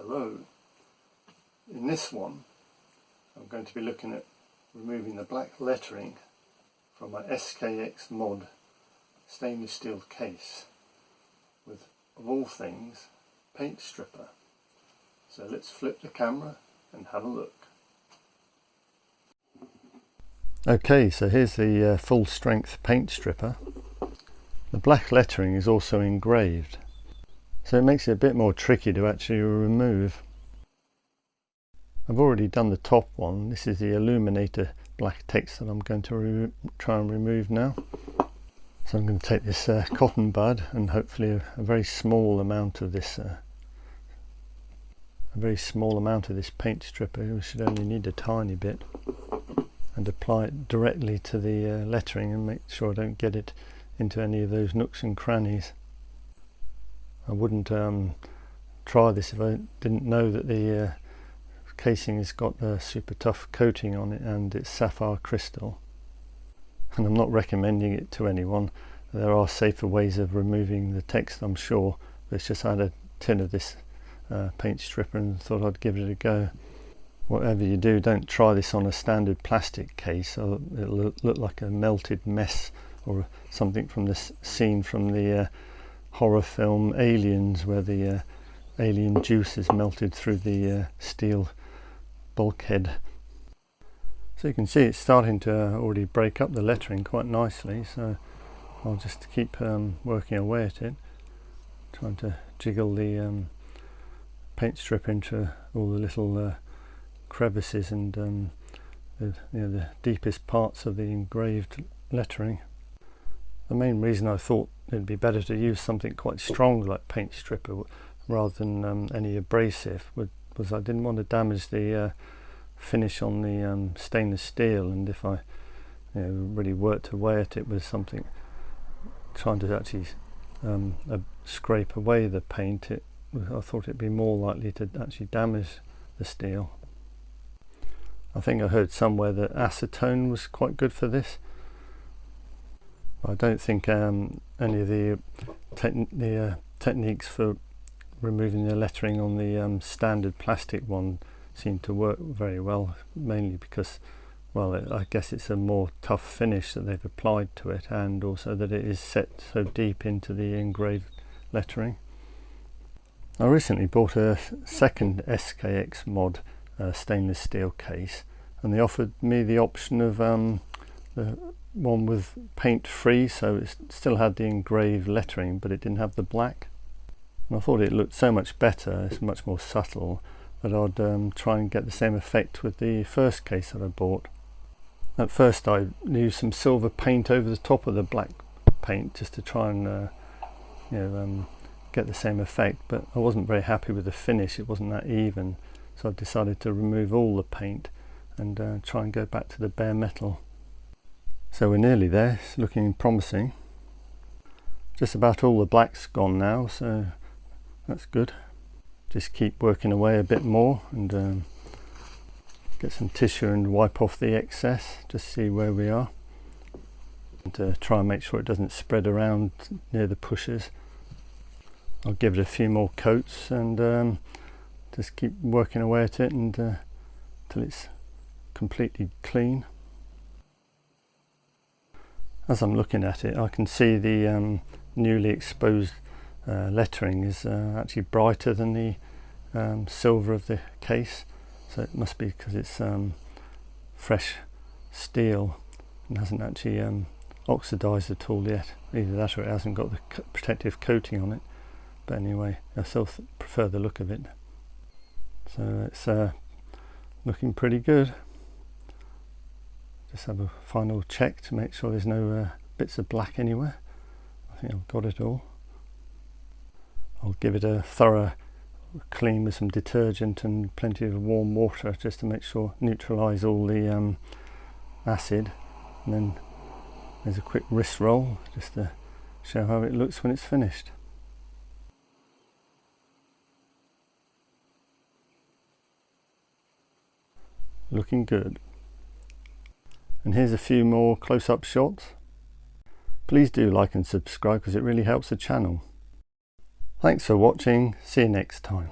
Hello. In this one I'm going to be looking at removing the black lettering from my Skxmod stainless steel case with, of all things, paint stripper. So let's flip the camera and have a look. Okay, so here's the full strength paint stripper. The black lettering is also engraved, so it makes it a bit more tricky to actually remove. I've already done the top one. This is the illuminator black text that I'm going to try and remove now. So I'm going to take this cotton bud and hopefully a very small amount of this paint stripper. We should only need a tiny bit, and apply it directly to the lettering and make sure I don't get it into any of those nooks and crannies. I wouldn't try this if I didn't know that the casing has got a super tough coating on it and it's sapphire crystal, and I'm not recommending it to anyone. There are safer ways of removing the text, I'm sure, but it's just I had a tin of this paint stripper and thought I'd give it a go. Whatever you do, don't try this on a standard plastic case, or it'll look like a melted mess or something from the scene from the horror film Aliens, where the alien juice is melted through the steel bulkhead. So you can see it's starting to already break up the lettering quite nicely, so I'll just keep working away at it, trying to jiggle the paint strip into all the little crevices and the deepest parts of the engraved lettering. The main reason I thought it'd be better to use something quite strong like paint stripper rather than any abrasive was I didn't want to damage the finish on the stainless steel, and if I really worked away at it with something trying to actually scrape away the paint, I thought it'd be more likely to actually damage the steel. I think I heard somewhere that acetone was quite good for this. I don't think any of the techniques for removing the lettering on the standard plastic one seem to work very well, mainly because, well, I guess it's a more tough finish that they've applied to it, and also that it is set so deep into the engraved lettering. I recently bought a second Skxmod stainless steel case, and they offered me the option of the one with paint free, so it still had the engraved lettering but it didn't have the black, and I thought it looked so much better, it's much more subtle, that I'd try and get the same effect with the first case that I bought. At first I used some silver paint over the top of the black paint just to try and get the same effect, but I wasn't very happy with the finish. It wasn't that even, so I decided to remove all the paint and try and go back to the bare metal. So we're nearly there, it's looking promising. Just about all the black's gone now, so that's good. Just keep working away a bit more and get some tissue and wipe off the excess, just see where we are, and try and make sure it doesn't spread around near the pushers. I'll give it a few more coats and just keep working away at it and till it's completely clean. As I'm looking at it, I can see the newly exposed lettering is actually brighter than the silver of the case, so it must be because it's fresh steel and hasn't actually oxidized at all yet. Either that or it hasn't got the protective coating on it, but anyway, I still prefer the look of it. So it's looking pretty good. Just have a final check to make sure there's no bits of black anywhere. I think I've got it all. I'll give it a thorough clean with some detergent and plenty of warm water just to make sure, neutralize all the acid, and then there's a quick wrist roll just to show how it looks when it's finished. Looking good. And here's a few more close-up shots. Please do like and subscribe because it really helps the channel. Thanks for watching, see you next time.